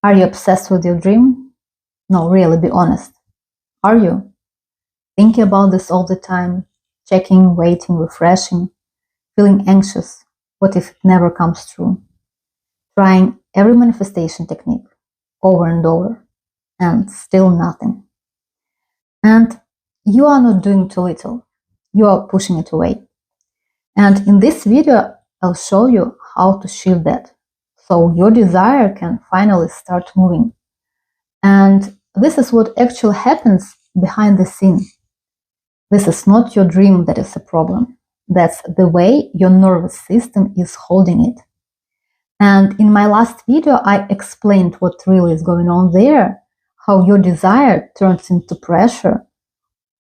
Are you obsessed with your dream? No, really, be honest. Are you? Thinking about this all the time, checking, waiting, refreshing, feeling anxious. What if it never comes true? Trying every manifestation technique over and over, and still nothing. And you are not doing too little. You are pushing it away. And in this video, I'll show you how to shift that, so your desire can finally start moving. And this is what actually happens behind the scene. This is not your dream that is a problem. That's the way your nervous system is holding it. And in my last video, I explained what really is going on there, how your desire turns into pressure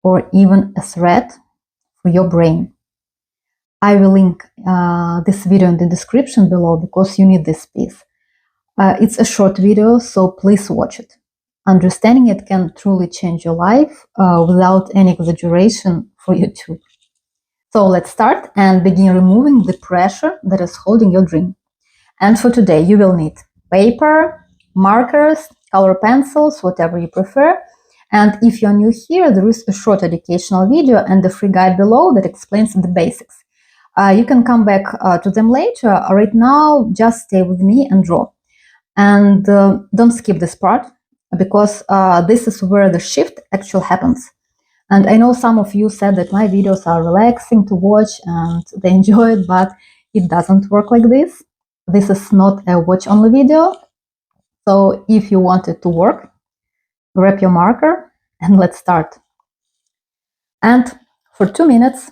or even a threat for your brain. I will link this video in the description below because you need this piece. It's a short video, so please watch it. Understanding it can truly change your life without any exaggeration for you too. So let's start and begin removing the pressure that is holding your dream. And for today, you will need paper, markers, color pencils, whatever you prefer. And if you're new here, there is a short educational video and the free guide below that explains the basics. You can come back to them later. Right now, just stay with me and draw. And don't skip this part, because this is where the shift actually happens. And I know some of you said that my videos are relaxing to watch and they enjoy it, but it doesn't work like this. This is not a watch-only video. So if you want it to work, grab your marker and let's start. And for 2 minutes,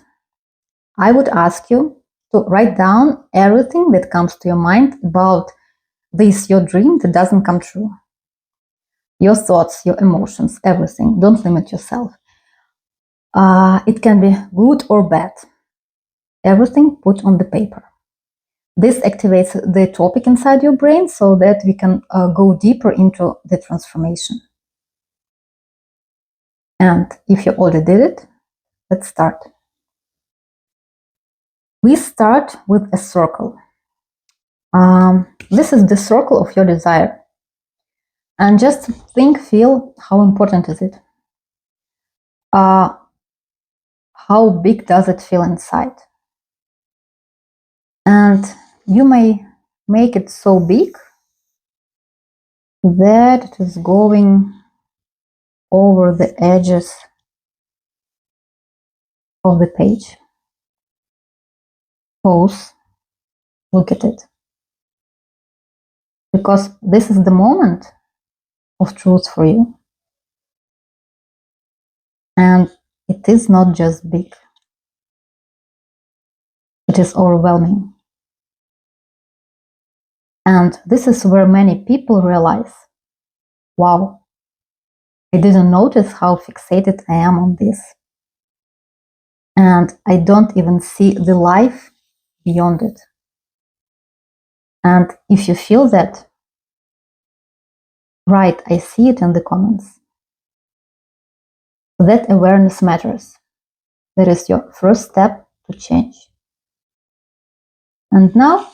I would ask you to write down everything that comes to your mind about this, your dream that doesn't come true. Your thoughts, your emotions, everything. Don't limit yourself. It can be good or bad. Everything put on the paper. This activates the topic inside your brain so that we can go deeper into the transformation. And if you already did it, let's start. We start with a circle. This is the circle of your desire. And just think, feel, how important is it? How big does it feel inside? And you may make it so big that it is going over the edges of the page. Pause, look at it. Because this is the moment of truth for you. And it is not just big. It is overwhelming. And this is where many people realize, wow, I didn't notice how fixated I am on this. And I don't even see the life beyond it. And if you feel that, write, I see it in the comments. That awareness matters. That is your first step to change. And now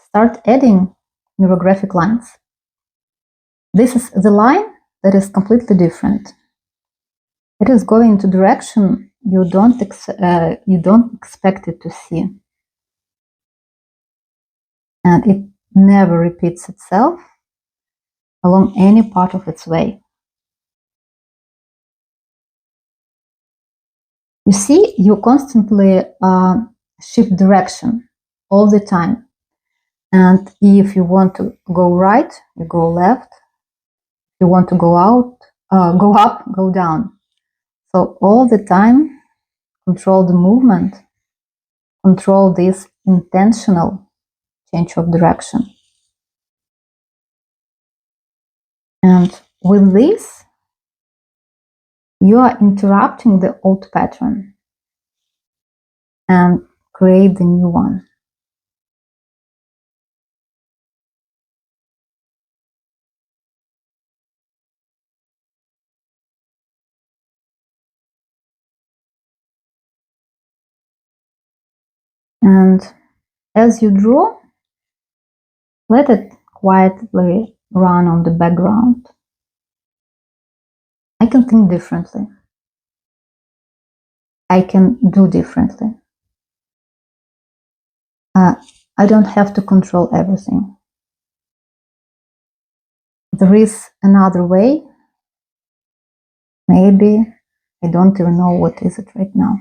start adding neurographic lines. This is the line that is completely different. It is going into direction you don't expect it to see. And it never repeats itself along any part of its way. You see, you constantly shift direction all the time. And if you want to go right, you go left. If you want to go out, go up, go down. So all the time, control the movement, control this intentional change of direction. And with this, you are interrupting the old pattern and create the new one. And as you draw, let it quietly run on the background. I can think differently. I can do differently. I don't have to control everything. There is another way. Maybe I don't even know what is it right now.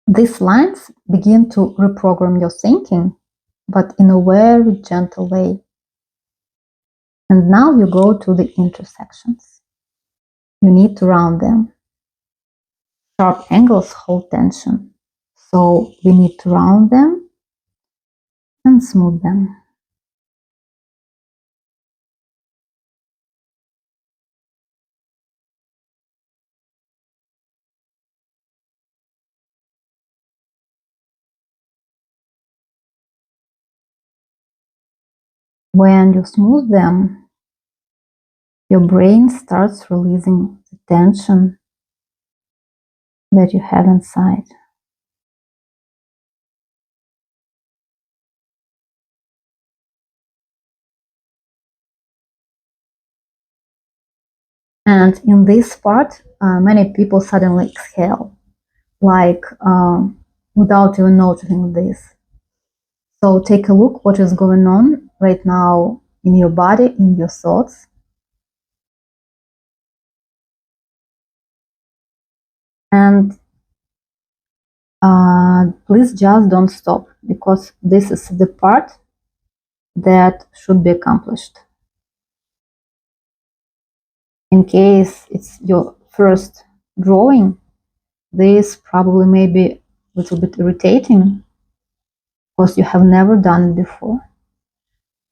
These lines begin to reprogram your thinking, but in a very gentle way. And now you go to the intersections. You need to round them. Sharp angles hold tension, so we need to round them and smooth them. When you smooth them, your brain starts releasing the tension that you have inside. And in this part, many people suddenly exhale, like without even noticing this. So take a look what is going on right now in your body, in your thoughts. And please just don't stop, because this is the part that should be accomplished. In case it's your first drawing, this probably may be a little bit irritating because you have never done it before.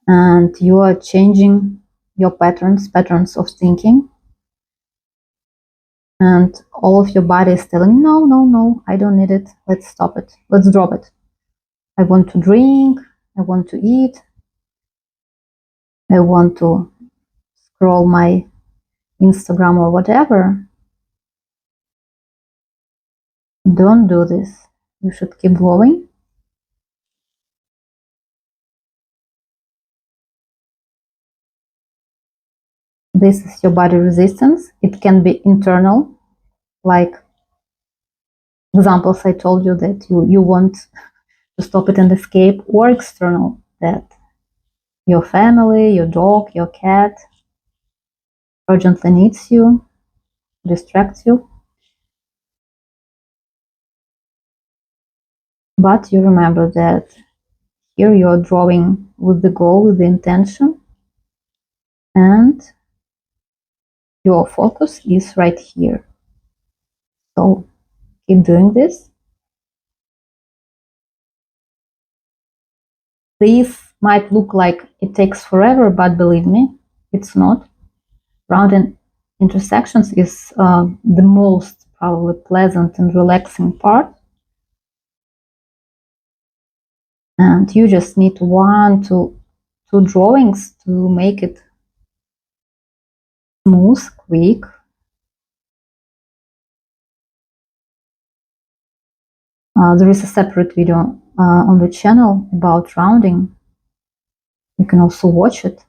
And you are changing your patterns of thinking. And all of your body is telling, no, no, no, I don't need it. Let's stop it. Let's drop it. I want to drink. I want to eat. I want to scroll my Instagram or whatever. Don't do this. You should keep going. This is your body resistance. It can be internal, like examples I told you that you want to stop it and escape, or external, that your family, your dog, your cat urgently needs you, distracts you. But you remember that here you are drawing with the goal, with the intention, and your focus is right here. So keep doing this. This might look like it takes forever, but believe me, it's not. Rounding intersections is the most probably pleasant and relaxing part. And you just need one to two drawings to make it smooth, quick. There is a separate video on the channel about rounding. You can also watch it.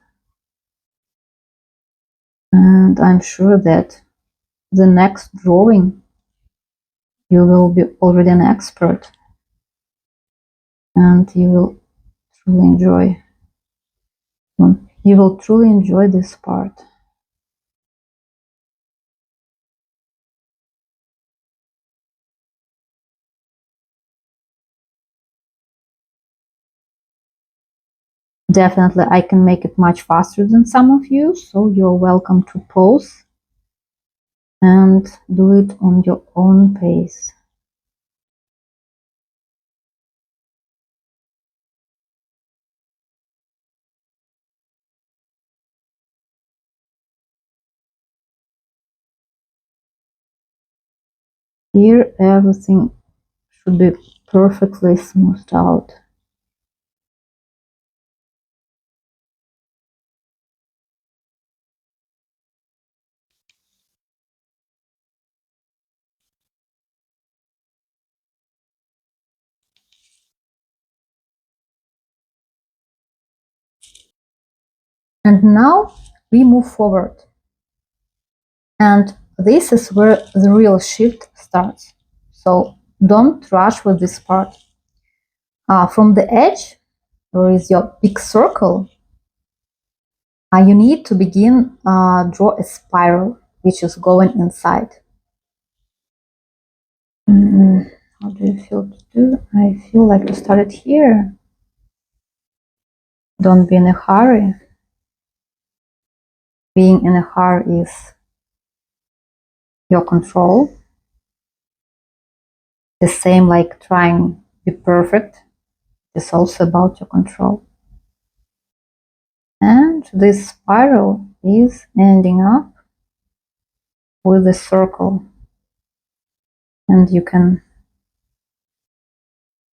And I'm sure that the next drawing you will be already an expert, and you will truly enjoy. You will truly enjoy this part. Definitely, I can make it much faster than some of you, so you're welcome to pause and do it on your own pace. Here, everything should be perfectly smoothed out. And now we move forward. And this is where the real shift starts. So don't rush with this part. From the edge, where is your big circle, you need to begin draw a spiral which is going inside. How do you feel to do? I feel like to start it here. Don't be in a hurry. Being in a hurry is your control. The same like trying to be perfect is also about your control. And this spiral is ending up with a circle. And you can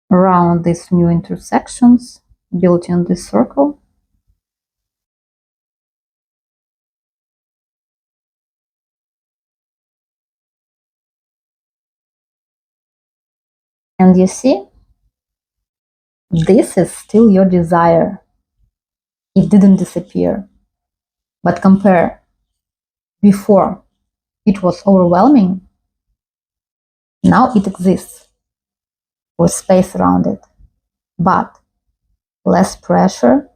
round these new intersections built in this circle. And you see, this is still your desire. It didn't disappear. But compare, before it was overwhelming, now it exists with space around it, but less pressure,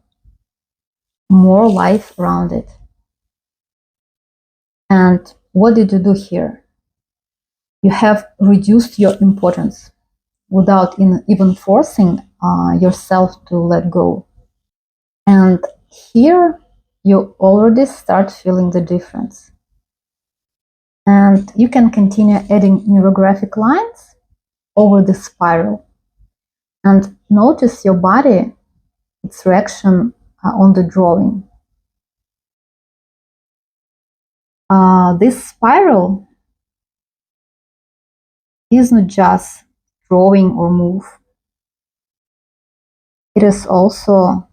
more life around it. And what did you do here? You have reduced your importance without even forcing yourself to let go. And here you already start feeling the difference. And you can continue adding neurographic lines over the spiral and notice your body, its reaction on the drawing. This spiral is not just drawing or move. It is also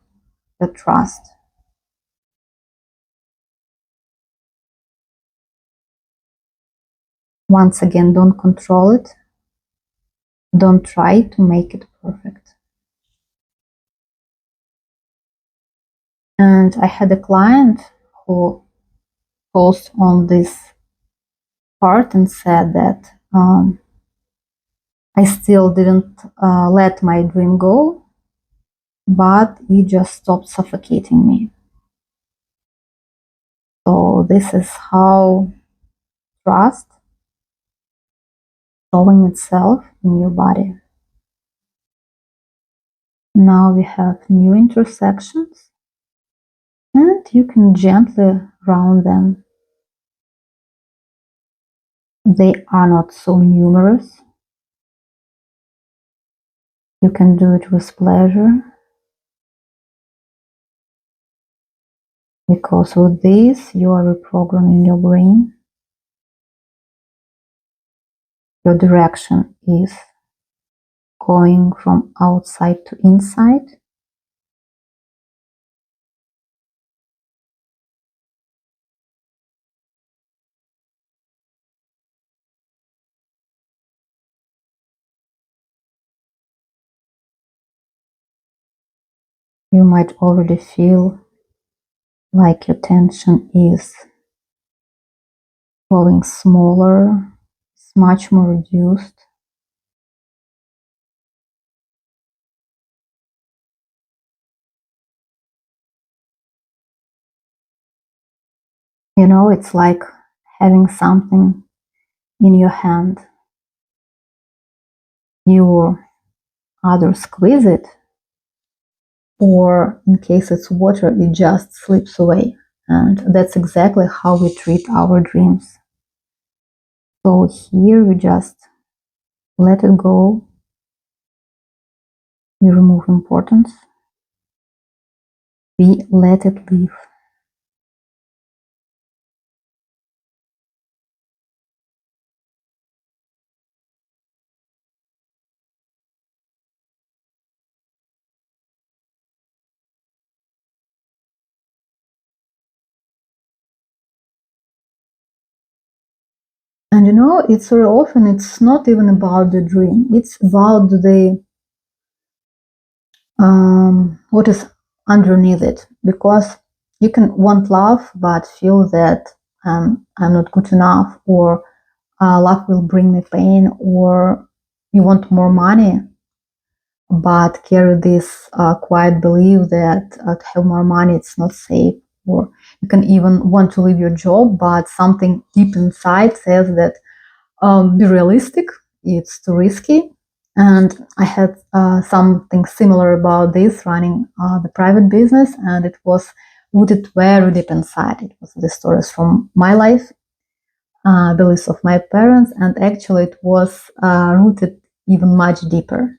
the trust. Once again, don't control it. Don't try to make it perfect. And I had a client who paused on this part and said that I still didn't let my dream go, but it just stopped suffocating me. So this is how trust showing itself in your body. Now we have new intersections, and you can gently round them. They are not so numerous. You can do it with pleasure, because with this you are reprogramming your brain. Your direction is going from outside to inside. You might already feel like your tension is growing smaller, it's much more reduced. You know, it's like having something in your hand. You either squeeze it, or in case it's water, it just slips away. And that's exactly how we treat our dreams. So here we just let it go. We remove importance. We let it live. And you know, it's very often, it's not even about the dream. It's about the what is underneath it. Because You can want love, but feel that I'm not good enough, or love will bring me pain, or you want more money, but carry this quiet belief that to have more money it's not safe. Or you can even want to leave your job, but something deep inside says that be realistic, it's too risky. And I had something similar about this, running the private business, and it was rooted very deep inside. It was the stories from my life, beliefs of my parents, and actually it was rooted even much deeper.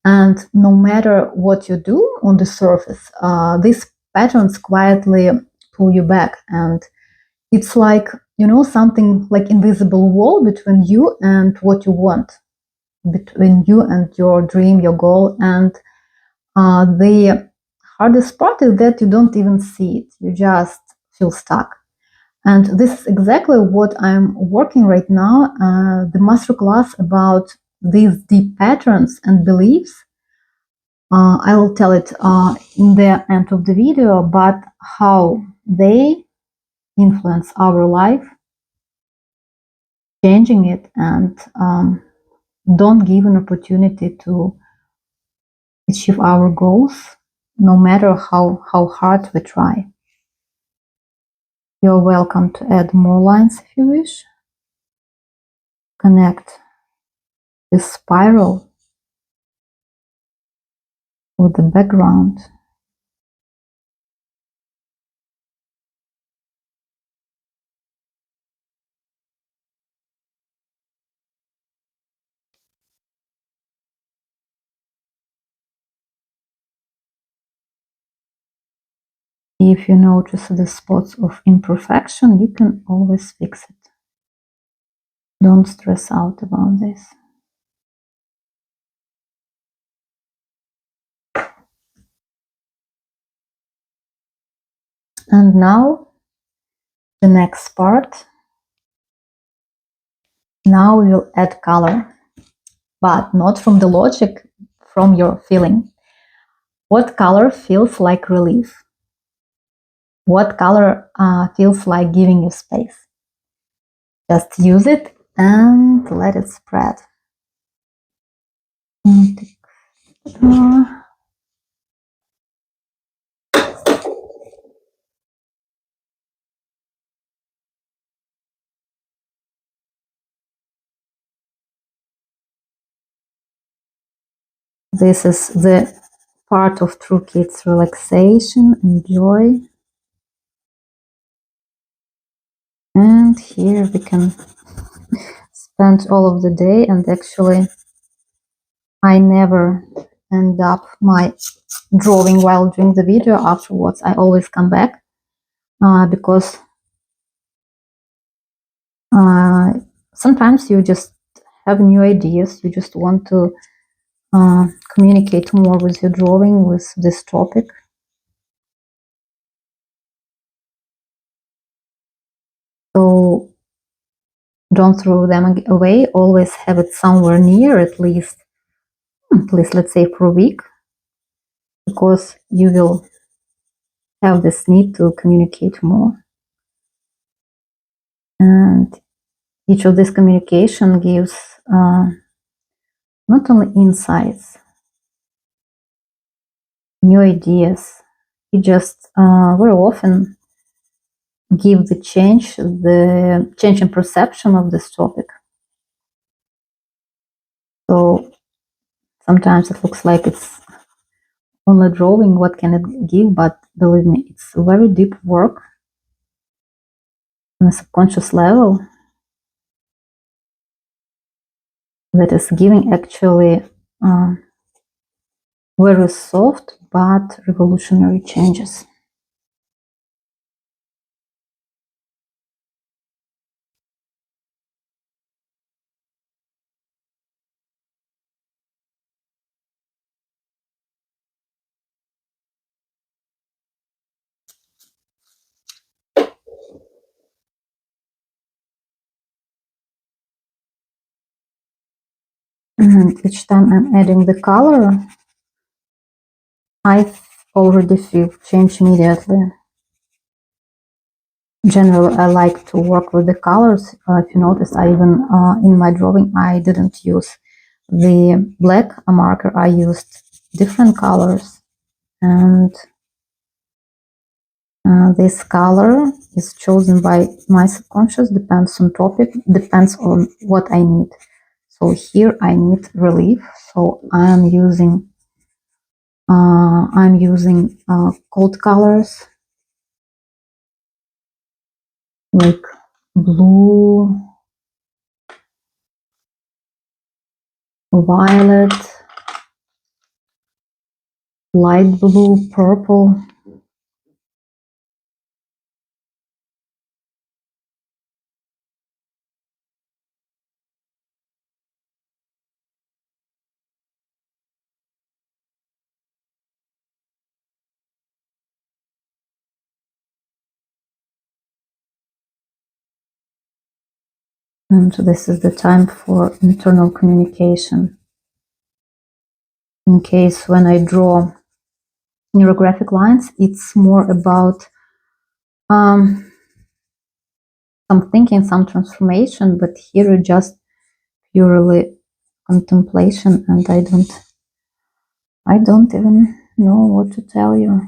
And no matter what you do on the surface, these patterns quietly pull you back. And it's like, something like invisible wall between you and what you want, between you and your dream, your goal. And the hardest part is that you don't even see it. You just feel stuck. And this is exactly what I'm working right now, the masterclass about these deep patterns and beliefs. I will tell it in the end of the video, but how they influence our life, changing it, and don't give an opportunity to achieve our goals, no matter how hard we try. You're welcome to add more lines if you wish. Connect this spiral with the background. If you notice the spots of imperfection, you can always fix it. Don't stress out about this. And now, the next part. Now we'll add color, but not from the logic, from your feeling. What color feels like relief? What color feels like giving you space? Just use it and let it spread. This is the part of True Kids relaxation and joy. And here we can spend all of the day, and actually I never end up my drawing while doing the video. Afterwards I always come back because sometimes you just have new ideas, you just want to communicate more with your drawing, with this topic. So don't throw them away, always have it somewhere near, at least let's say for a week, because you will have this need to communicate more. And each of this communication gives not only insights, new ideas, it just very often give the change in perception of this topic. So sometimes it looks like it's only drawing, what can it give? But believe me, it's very deep work on a subconscious level that is giving actually very soft but revolutionary changes. And each time I'm adding the color, I already feel change immediately. In general, I like to work with the colors. If you notice, I even in my drawing, I didn't use the black marker. I used different colors, and this color is chosen by my subconscious, depends on topic, depends on what I need. So here I need relief, so I'm using cold colors like blue, violet, light blue, purple. And this is the time for internal communication. In case when I draw neurographic lines, it's more about some thinking, some transformation, but here it's just purely contemplation, and I don't even know what to tell you.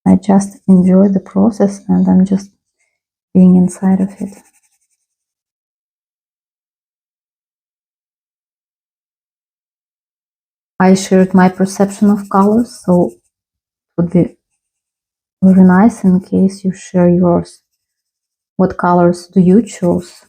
I just enjoy the process, and I'm just being inside of it. I shared my perception of colors, so it would be very nice in case you share yours. What colors do you choose?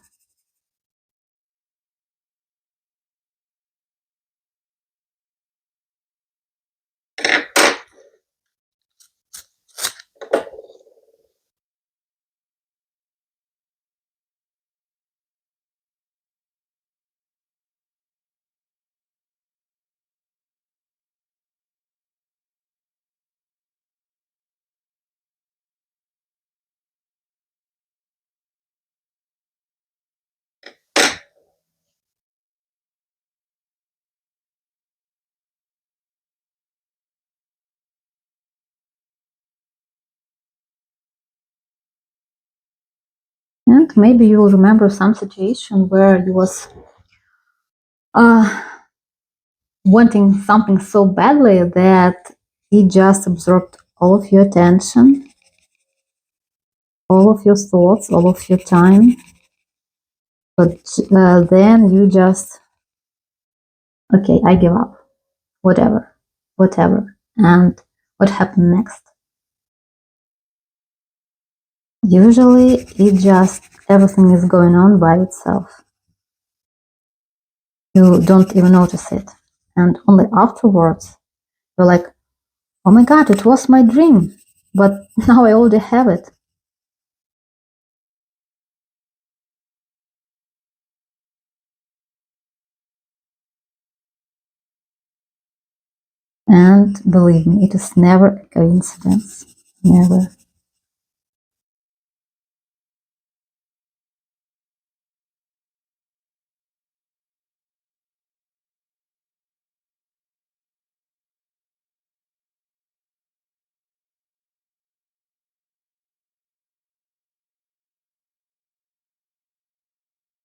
And maybe you will remember some situation where you was uh, wanting something so badly that it just absorbed all of your attention, all of your thoughts, all of your time. But then you just, okay, I give up, whatever, whatever. And what happened next? Usually it just, everything is going on by itself. You don't even notice it. And only afterwards, you're like, oh my God, it was my dream, but now I already have it. And believe me, it is never a coincidence. Never.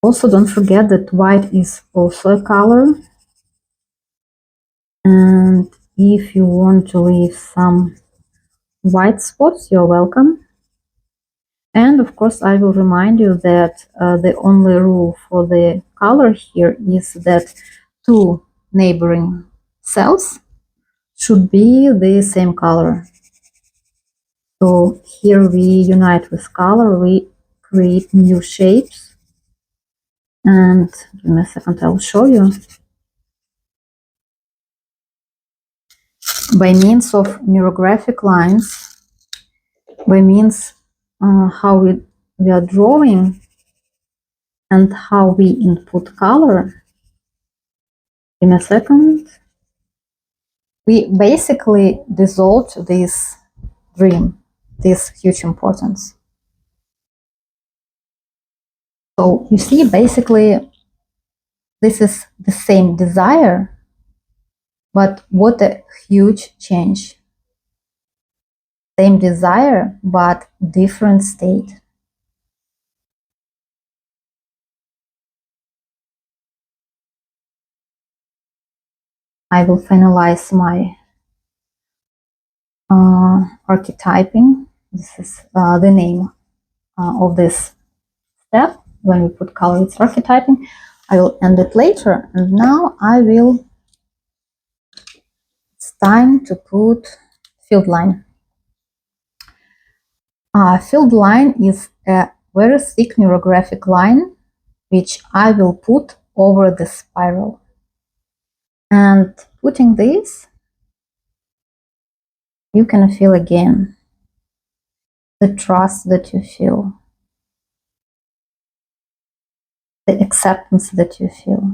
Also, don't forget that white is also a color. And if you want to leave some white spots, you're welcome. And of course, I will remind you that the only rule for the color here is that two neighboring cells should be the same color. So here we unite with color, we create new shapes. And give me a second, I'll show you. By means of neurographic lines, by means how we are drawing and how we input color. In a second, we basically dissolved this dream, this huge importance. So you see, basically, this is the same desire, but what a huge change. Same desire, but different state. I will finalize my archetyping. This is the name of this step. When we put color, it's archetyping. I will end it later. And now it's time to put field line. Field line is a very thick neurographic line, which I will put over the spiral. And putting this, you can feel again the trust that you feel, the acceptance that you feel.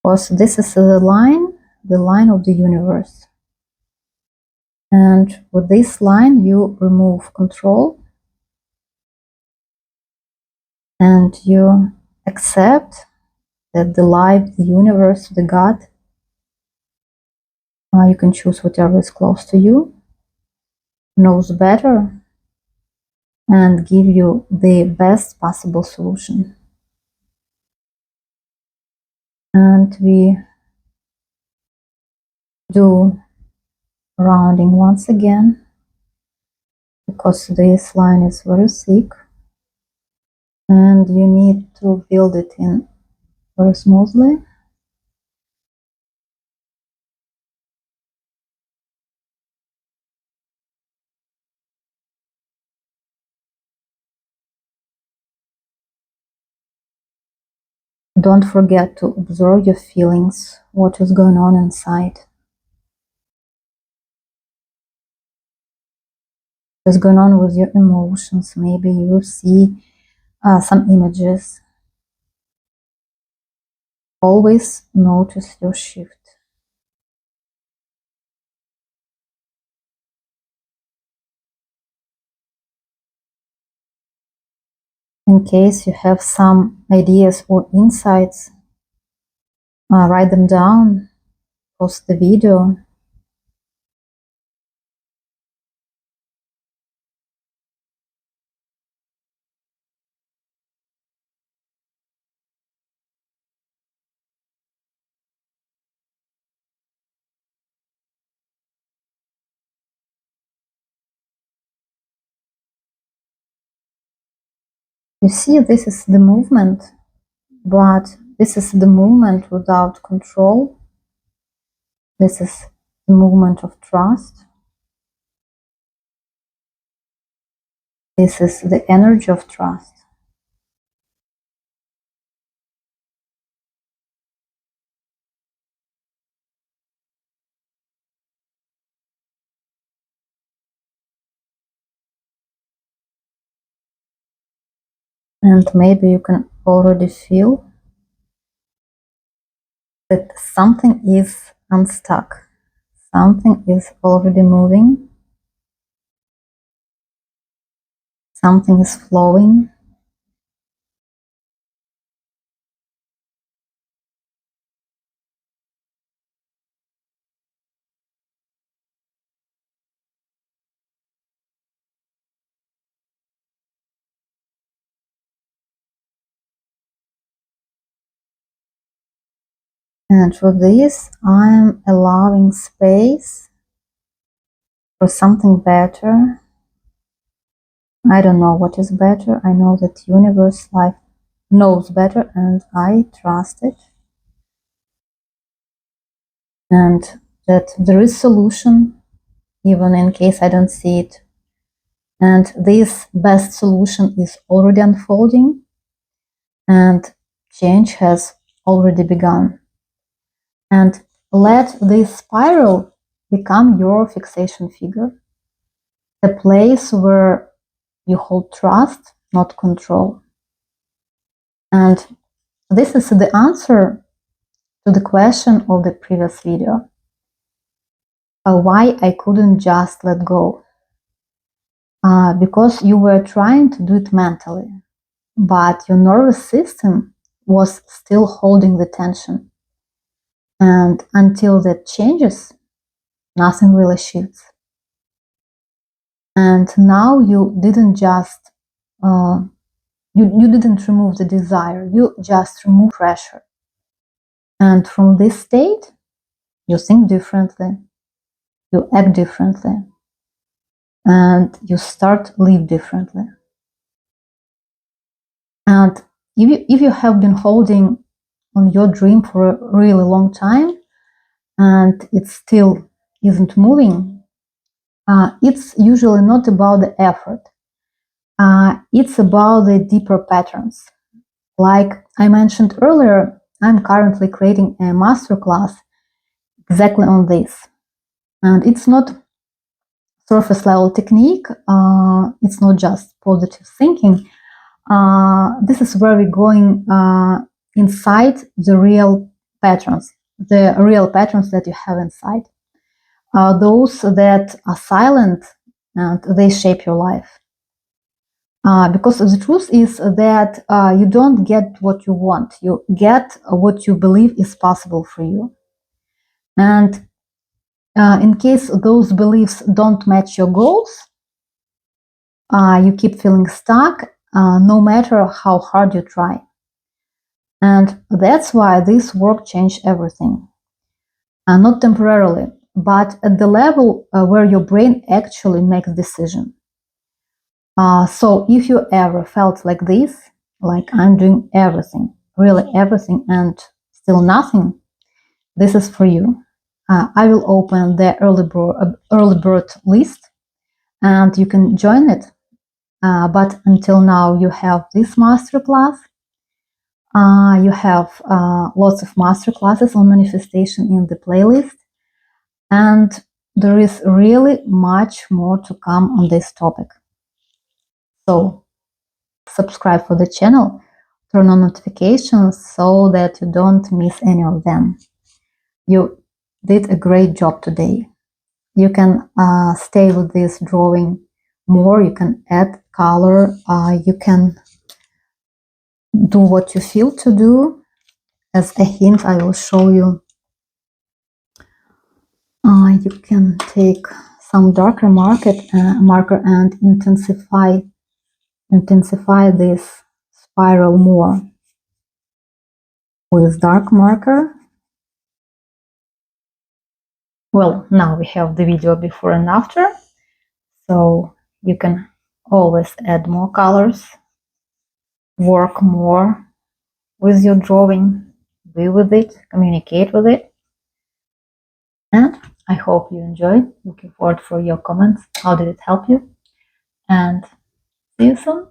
Because this is the line of the universe. And with this line, you remove control and you accept that the life, the universe, the God, you can choose whatever is close to you, knows better and give you the best possible solution. And we do rounding once again, because this line is very thick and you need to build it in very smoothly. Don't forget to observe your feelings, what is going on inside. What's going on with your emotions? Maybe you see some images. Always notice your shift. In case you have some ideas or insights, write them down, post the video. You see, this is the movement, but this is the movement without control. This is the movement of trust. This is the energy of trust. And maybe you can already feel that something is unstuck. Something is already moving. Something is flowing. And for this, I'm allowing space for something better. I don't know what is better. I know that universe, life knows better, and I trust it. And that there is solution, even in case I don't see it. And this best solution is already unfolding, and change has already begun. And let this spiral become your fixation figure, a place where you hold trust, not control. And this is the answer to the question of the previous video, why I couldn't just let go. Because you were trying to do it mentally, but your nervous system was still holding the tension. And until that changes, nothing really shifts. And now you didn't just you didn't remove the desire, you just remove pressure. And from this state, you think differently, you act differently, and you start live differently. And if you have been holding on your dream for a really long time and it still isn't moving, it's usually not about the effort. It's about the deeper patterns. Like I mentioned earlier, I'm currently creating a masterclass exactly on this. And it's not surface level technique, it's not just positive thinking. This is where we're going inside the real patterns that you have inside. Those that are silent and they shape your life. Because the truth is that you don't get what you want, you get what you believe is possible for you. And in case those beliefs don't match your goals, you keep feeling stuck no matter how hard you try. And that's why this work changed everything. Not temporarily, but at the level where your brain actually makes decisions. So if you ever felt like this, like I'm doing everything, really everything, and still nothing, this is for you. I will open the early bird list and you can join it. But until now, you have this masterclass. You have lots of masterclasses on manifestation in the playlist. And there is really much more to come on this topic. So subscribe for the channel, turn on notifications so that you don't miss any of them. You did a great job today. You can stay with this drawing more, you can add color, you can do what you feel to do. As a hint, I will show you. You can take some darker marker and intensify this spiral more with dark marker. Well, now we have the video before and after, so you can always add more colors, work more with your drawing, be with it, communicate with it. And I hope you enjoyed. Looking forward for your comments. How did it help you? And see you soon.